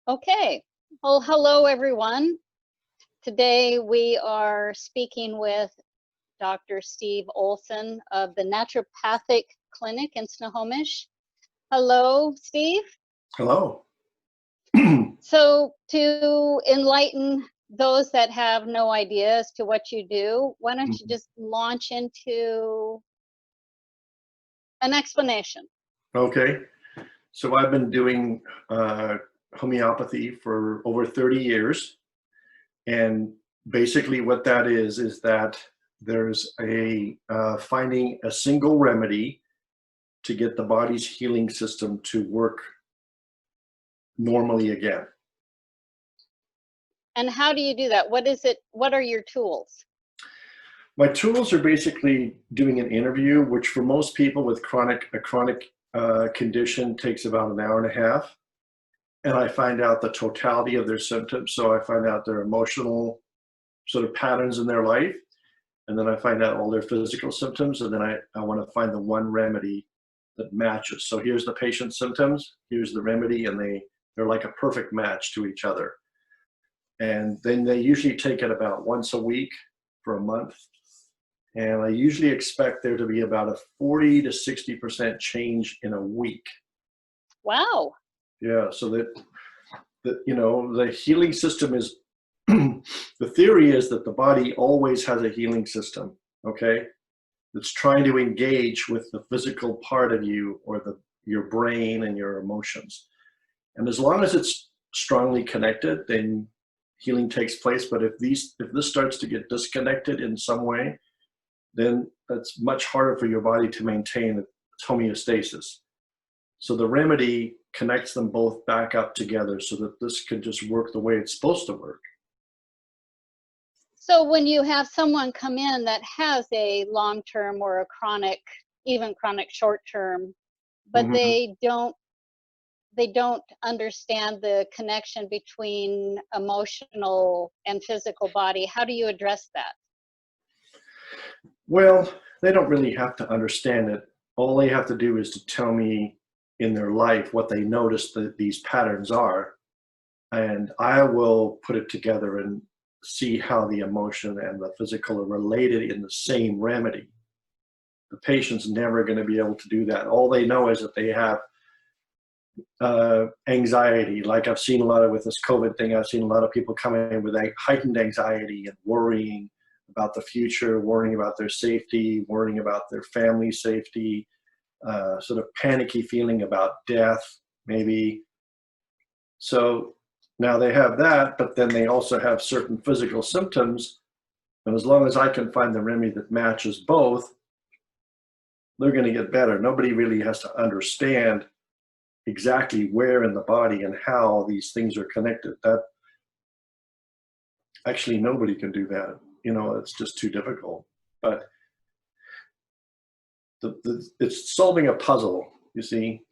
Okay. Well, hello, everyone. Today we are speaking with Dr. Steve Olsen of the Naturopathic Clinic in Snohomish. Hello, Steve. Hello. So to enlighten those that have no idea as to what you do, why don't you just launch into an explanation? Okay. So I've been doing homeopathy for over 30 years. And basically what that is that there's finding a single remedy to get the body's healing system to work normally again. And how do you do that? What is it? What are your tools? My tools are basically doing an interview, which for most people with a chronic condition takes about an hour and a half. And I find out the totality of their symptoms. So I find out their emotional sort of patterns in their life. And then I find out all their physical symptoms. And then I want to find the one remedy that matches. So here's the patient's symptoms, here's the remedy, and they're like a perfect match to each other. And then they usually take it about once a week for a month. And I usually expect there to be about a 40 to 60% change in a week. Wow. Yeah, so that the healing system is, the theory is that the body always has a healing system, okay? That's trying to engage with the physical part of you or your brain and your emotions. And as long as it's strongly connected, then healing takes place. But if this starts to get disconnected in some way, then that's much harder for your body to maintain its homeostasis. So the remedy connects them both back up together so that this can just work the way it's supposed to work. So when you have someone come in that has a long-term or a chronic, even chronic short-term, but they don't understand the connection between emotional and physical body, how do you address that? Well, they don't really have to understand it. All they have to do is to tell me in their life what they notice that these patterns are, and I will put it together and see how the emotion and the physical are related in the same remedy. The patient's never going to be able to do that. All they know is that they have anxiety. Like I've seen a lot of with this COVID thing, I've seen a lot of people coming in with heightened anxiety and worrying about the future, worrying about their safety, worrying about their family safety, sort of panicky feeling about death, maybe. So now they have that, but then they also have certain physical symptoms. And as long as I can find the remedy that matches both, they're going to get better. Nobody really has to understand exactly where in the body and how these things are connected. That actually nobody can do that. It's just too difficult. But it's solving a puzzle, you see.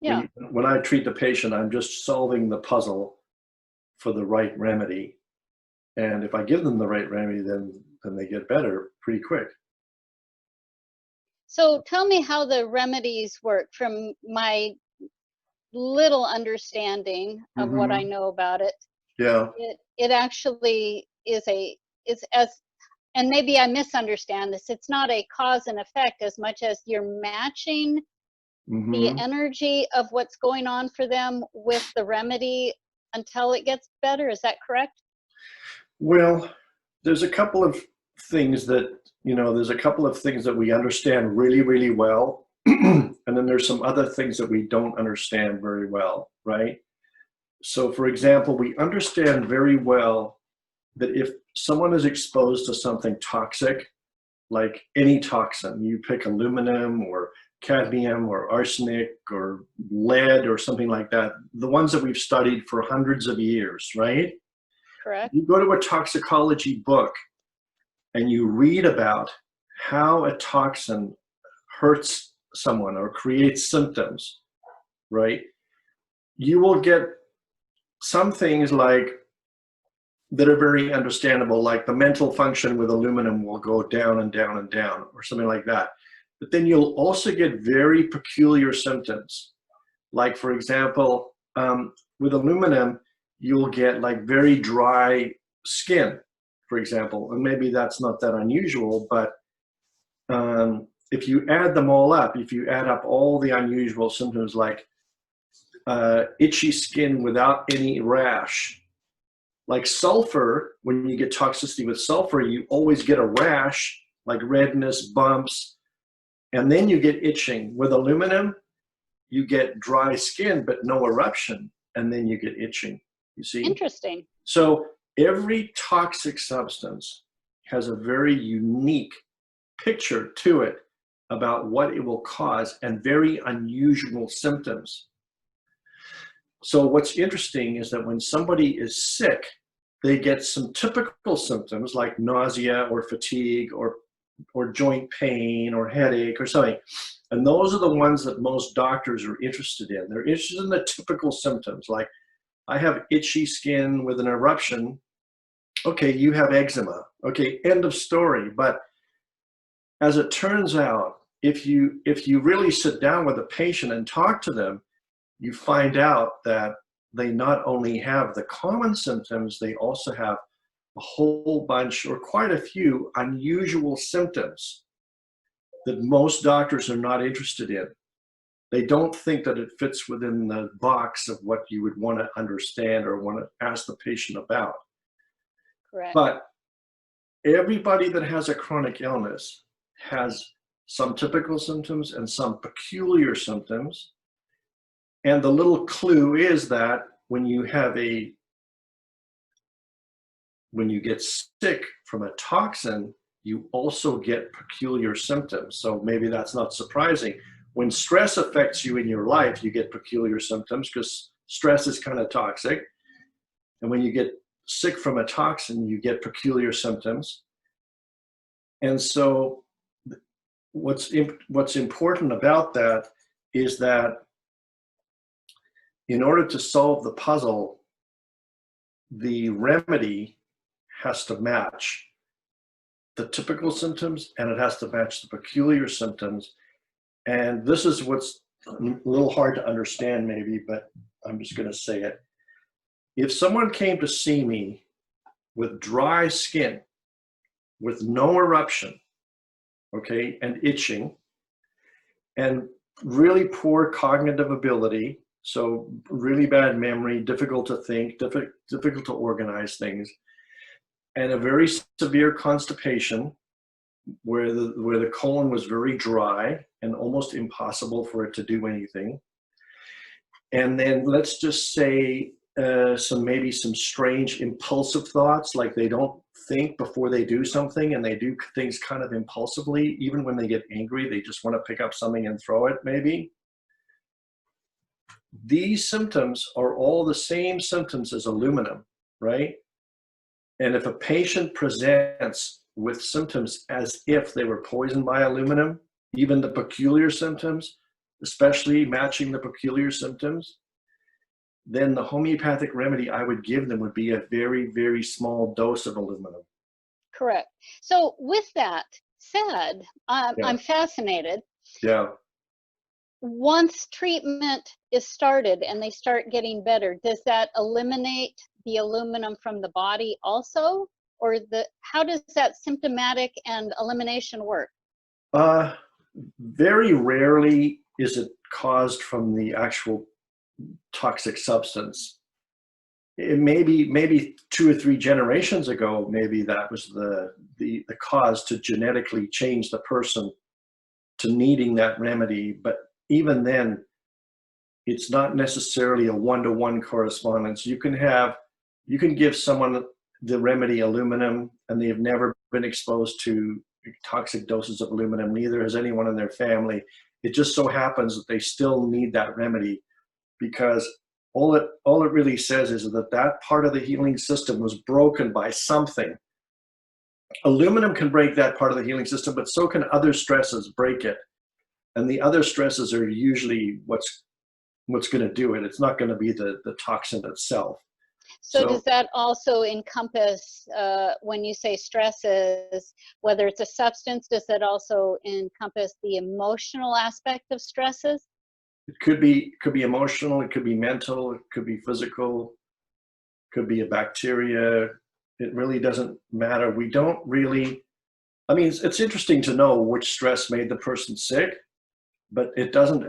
Yeah. When I treat the patient, I'm just solving the puzzle for the right remedy. And if I give them the right remedy, then they get better pretty quick. So tell me how the remedies work from my little understanding of what I know about it. Yeah. It actually is and maybe I misunderstand this, it's not a cause and effect as much as you're matching the energy of what's going on for them with the remedy until it gets better. Is that correct? Well, there's a couple of things that, we understand really, really well. And then there's some other things that we don't understand very well, right? So for example, we understand very well that if someone is exposed to something toxic, like any toxin, you pick aluminum or cadmium or arsenic or lead or something like that, the ones that we've studied for hundreds of years, right? Correct. You go to a toxicology book and you read about how a toxin hurts someone or creates symptoms, right? You will get some things that are very understandable, like the mental function with aluminum will go down and down and down or something like that. But then you'll also get very peculiar symptoms. Like for example, with aluminum, you'll get like very dry skin, for example. And maybe that's not that unusual, but if you add them all up, if you add up all the unusual symptoms like itchy skin without any rash, like sulfur, when you get toxicity with sulfur, you always get a rash, like redness, bumps, and then you get itching. With aluminum, you get dry skin, but no eruption, and then you get itching, you see? Interesting. So every toxic substance has a very unique picture to it about what it will cause and very unusual symptoms. So what's interesting is that when somebody is sick, they get some typical symptoms like nausea or fatigue or joint pain or headache or something. And those are the ones that most doctors are interested in. They're interested in the typical symptoms, like I have itchy skin with an eruption. Okay, you have eczema. Okay, end of story. But as it turns out, if you really sit down with a patient and talk to them, you find out that they not only have the common symptoms, they also have a whole bunch or quite a few unusual symptoms that most doctors are not interested in. They don't think that it fits within the box of what you would want to understand or want to ask the patient about. Correct. But everybody that has a chronic illness has some typical symptoms and some peculiar symptoms. And the little clue is that when you get sick from a toxin, you also get peculiar symptoms. So maybe that's not surprising. When stress affects you in your life, you get peculiar symptoms because stress is kind of toxic. And when you get sick from a toxin, you get peculiar symptoms. And so what's important about that is that in order to solve the puzzle, the remedy has to match the typical symptoms and it has to match the peculiar symptoms. And this is what's a little hard to understand maybe, but I'm just going to say it. If someone came to see me with dry skin, with no eruption, okay, and itching, and really poor cognitive ability, so really bad memory, difficult to think, difficult to organize things, and a very severe constipation where the colon was very dry and almost impossible for it to do anything. And then let's just say maybe some strange impulsive thoughts, like they don't think before they do something and they do things kind of impulsively. Even when they get angry, they just want to pick up something and throw it maybe. These symptoms are all the same symptoms as aluminum, right? And if a patient presents with symptoms as if they were poisoned by aluminum, even the peculiar symptoms, especially matching the peculiar symptoms, then the homeopathic remedy I would give them would be a very, very small dose of aluminum. Correct. So with that said, I'm fascinated. Yeah. Once treatment is started and they start getting better, does that eliminate the aluminum from the body also? Or how does that symptomatic and elimination work? Very rarely is it caused from the actual toxic substance. It maybe 2 or 3 generations ago, maybe that was the cause to genetically change the person to needing that remedy. But even then, it's not necessarily a one-to-one correspondence. You can give someone the remedy aluminum and they've never been exposed to toxic doses of aluminum. Neither has anyone in their family. It just so happens that they still need that remedy because all it really says is that part of the healing system was broken by something. Aluminum can break that part of the healing system, but so can other stresses break it. And the other stresses are usually what's going to do it. It's not going to be the toxin itself. So does that also encompass, when you say stresses, whether it's a substance, does that also encompass the emotional aspect of stresses? It could be emotional, it could be mental, it could be physical. could be a bacteria. It really doesn't matter. We don't really, I mean, it's interesting to know which stress made the person sick, but it doesn't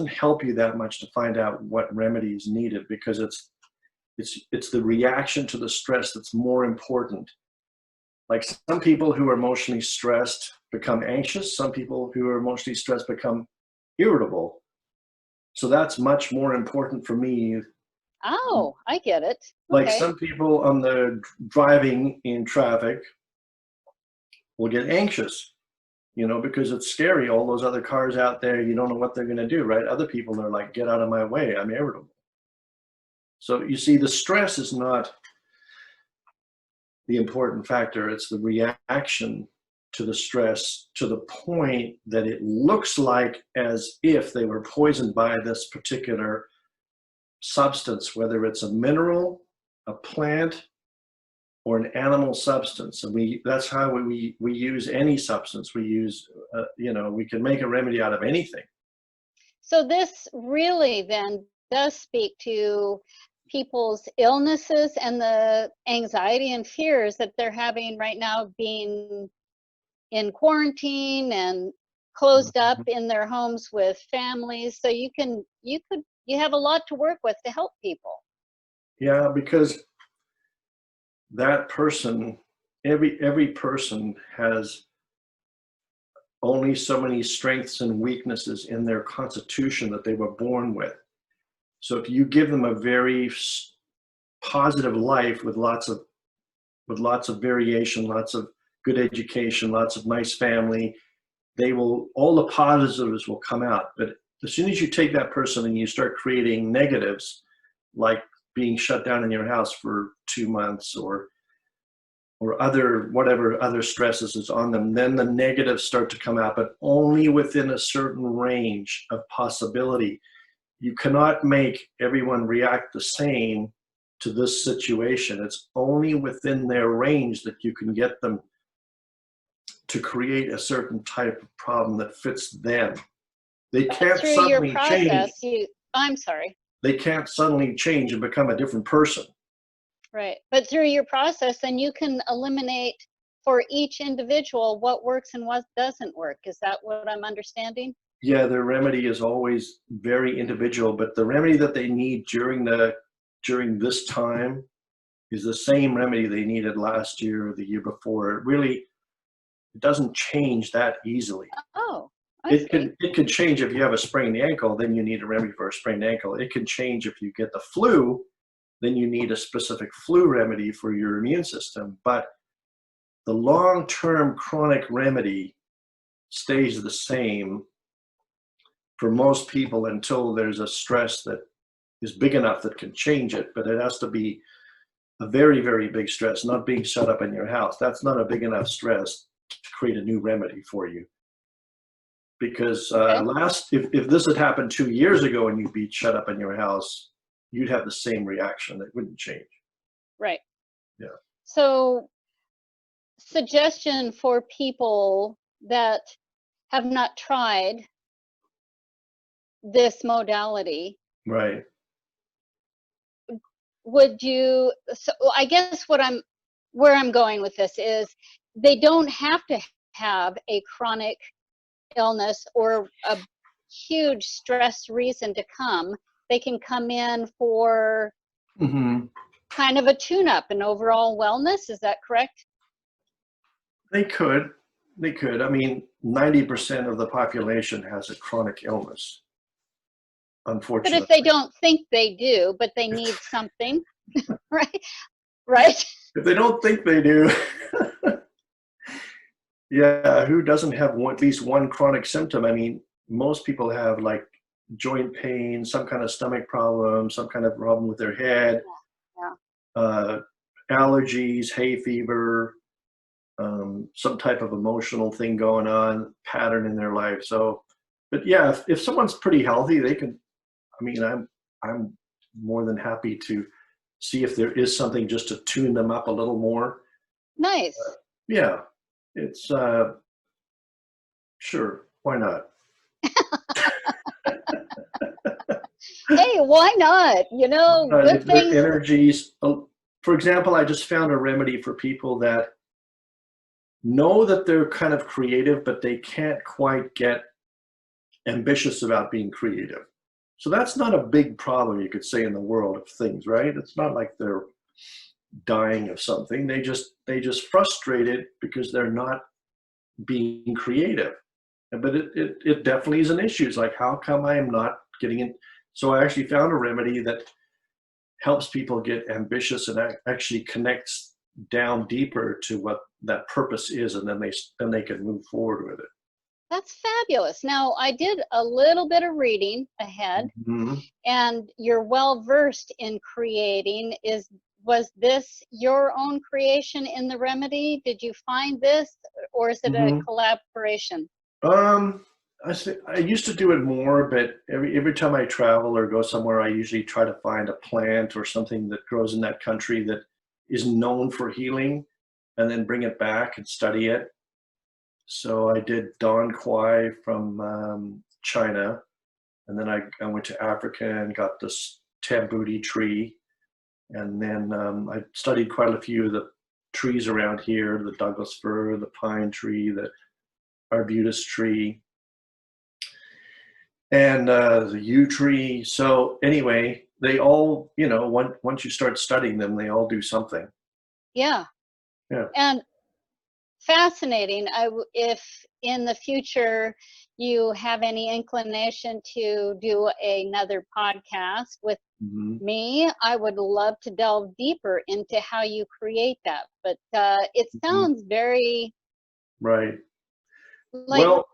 help you that much to find out what remedy is needed, because it's the reaction to the stress that's more important. Like some people who are emotionally stressed become anxious. Some people who are emotionally stressed become irritable. So that's much more important for me. Oh, I get it. Like Okay. some people on the driving in traffic will get anxious, you know, because it's scary. All those other cars out there, you don't know what they're going to do, right? Other people are like, get out of my way, I'm irritable. So you see, the stress is not the important factor. It's the reaction to the stress, to the point that it looks like as if they were poisoned by this particular substance, whether it's a mineral, a plant, or an animal substance. And that's how we use any substance. We use, you know, we can make a remedy out of anything. So this really then does speak to people's illnesses and the anxiety and fears that they're having right now, being in quarantine and closed up in their homes with families. So you have a lot to work with to help people. Yeah, because that person, every person has only so many strengths and weaknesses in their constitution that they were born with. So if you give them a very positive life with lots of variation, lots of good education, lots of nice family, all the positives will come out. But as soon as you take that person and you start creating negatives, like being shut down in your house for 2 months, or whatever other stresses is on them, then the negatives start to come out, but only within a certain range of possibility. You cannot make everyone react the same to this situation. It's only within their range that you can get them to create a certain type of problem that fits them. They can't Through your suddenly process, change. I'm sorry. They can't suddenly change and become a different person. Right. But through your process, then you can eliminate for each individual what works and what doesn't work. Is that what I'm understanding? Yeah, their remedy is always very individual, but the remedy that they need during this time is the same remedy they needed last year or the year before. It doesn't change that easily. Oh, I see. It could change if you have a sprained ankle, then you need a remedy for a sprained ankle. It can change if you get the flu, then you need a specific flu remedy for your immune system. But the long-term chronic remedy stays the same for most people until there's a stress that is big enough that can change it. But it has to be a very, very big stress, not being shut up in your house. That's not a big enough stress to create a new remedy for you. Because if this had happened 2 years ago and you'd be shut up in your house, you'd have the same reaction. It wouldn't change. Right. Yeah. So, suggestion for people that have not tried this modality. Right. So I guess where I'm going with this is they don't have to have a chronic illness or a huge stress reason to come. They can come in for kind of a tune-up and overall wellness. Is that correct? They could. I mean, 90% of the population has a chronic illness, unfortunately. But if they don't think they do, but they need something, right? Right? If they don't think they do, yeah, who doesn't have at least one chronic symptom? I mean, most people have like joint pain, some kind of stomach problem, some kind of problem with their head, allergies, hay fever, some type of emotional thing going on, pattern in their life. So, but yeah, if someone's pretty healthy, they can, I mean, I'm more than happy to see if there is something just to tune them up a little more. Nice. Yeah, it's sure, why not? Hey, why not? You know, good Their things. energies. For example, I just found a remedy for people that know that they're kind of creative, but they can't quite get ambitious about being creative. So that's not a big problem, you could say, in the world of things, right? It's not like they're dying of something. They just frustrated because they're not being creative. But it definitely is an issue. It's like, how come I am not getting in? So I actually found a remedy that helps people get ambitious and actually connects down deeper to what that purpose is, and then they can move forward with it. That's fabulous. Now, I did a little bit of reading ahead, and you're well versed in creating. Was this your own creation in the remedy? Did you find this, or is it a collaboration? I used to do it more, but every time I travel or go somewhere, I usually try to find a plant or something that grows in that country that is known for healing, and then bring it back and study it. So I did Don Quai from China, and then I went to Africa and got this tambouti tree, and then I studied quite a few of the trees around here: the Douglas fir, the pine tree, the arbutus tree, and the yew tree. So anyway, they all, once you start studying them, they all do something. Yeah. Yeah. And fascinating. If in the future you have any inclination to do another podcast with me, I would love to delve deeper into how you create that. But it sounds very right. Like, well,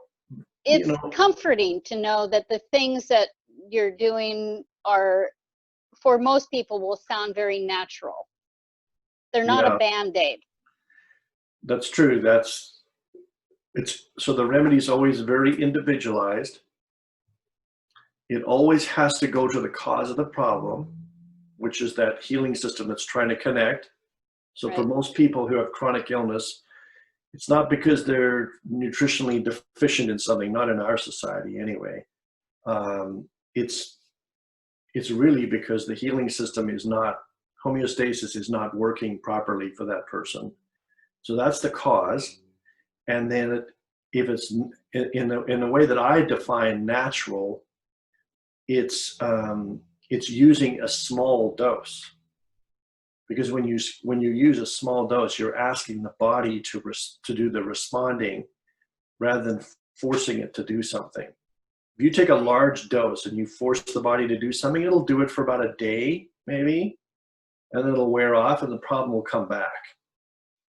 it's comforting to know that the things that you're doing are, for most people, will sound very natural. They're not a Band-Aid. That's true. So the remedy is always very individualized. It always has to go to the cause of the problem, which is that healing system that's trying to connect. So for most people who have chronic illness, it's not because they're nutritionally deficient in something, not in our society anyway. It's really because the healing system homeostasis is not working properly for that person. So that's the cause. And then if it's in the way that I define natural, it's using a small dose. Because when you use a small dose, you're asking the body to do the responding rather than forcing it to do something. If you take a large dose and you force the body to do something, it'll do it for about a day, maybe, and then it'll wear off and the problem will come back.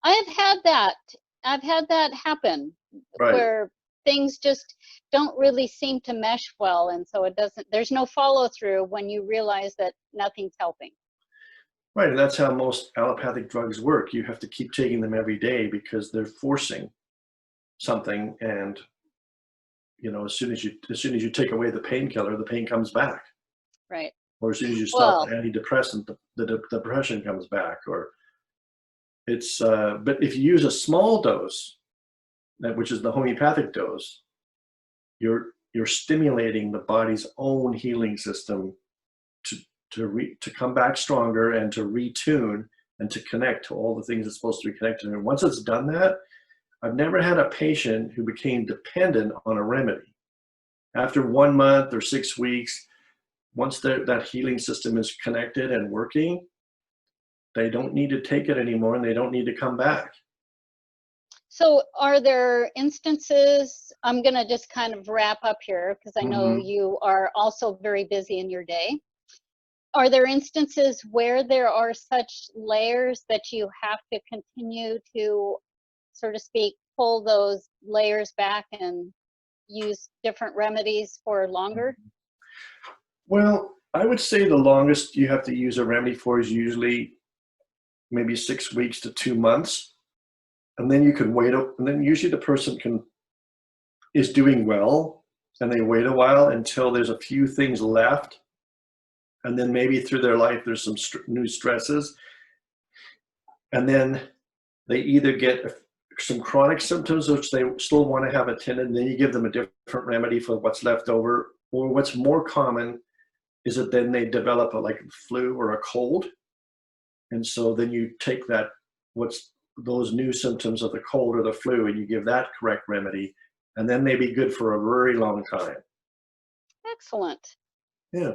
I've had that happen, where things just don't really seem to mesh well, and so there's no follow through when you realize that nothing's helping. Right, and that's how most allopathic drugs work. You have to keep taking them every day because they're forcing something, and as soon as you take away the painkiller, the pain comes back. Right. Or as soon as you stop an antidepressant, the depression comes back. Or it's but if you use a small dose, which is the homeopathic dose, you're stimulating the body's own healing system to come back stronger and to retune and to connect to all the things it's supposed to be connected to. And once it's done that, I've never had a patient who became dependent on a remedy. After 1 month or 6 weeks, once that healing system is connected and working, they don't need to take it anymore and they don't need to come back. So are there instances, I'm going to just kind of wrap up here because I know you are also very busy in your day. Are there instances where there are such layers that you have to continue to, so to speak, pull those layers back and use different remedies for longer? Well, I would say the longest you have to use a remedy for is usually maybe 6 weeks to 2 months. And then you can wait, and then usually the person is doing well, and they wait a while until there's a few things left. And then maybe through their life, there's some new stresses. And then they either get some chronic symptoms, which they still want to have attended, and then you give them a different remedy for what's left over. Or what's more common is that then they develop like a flu or a cold. And so then you take that, what's those new symptoms of the cold or the flu, and you give that correct remedy, and then they be good for a very long time. Excellent. Yeah.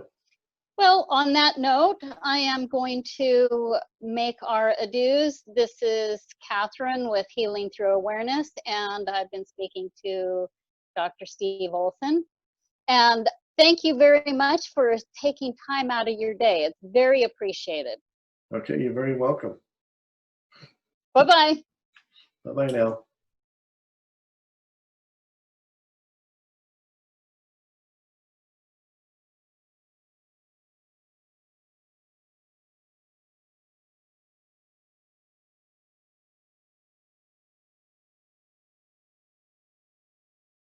Well, on that note, I am going to make our adieus. This is Katharine with Healing Through Awareness, and I've been speaking to Dr. Steve Olsen. And thank you very much for taking time out of your day. It's very appreciated. Okay, you're very welcome. Bye-bye. Bye-bye now.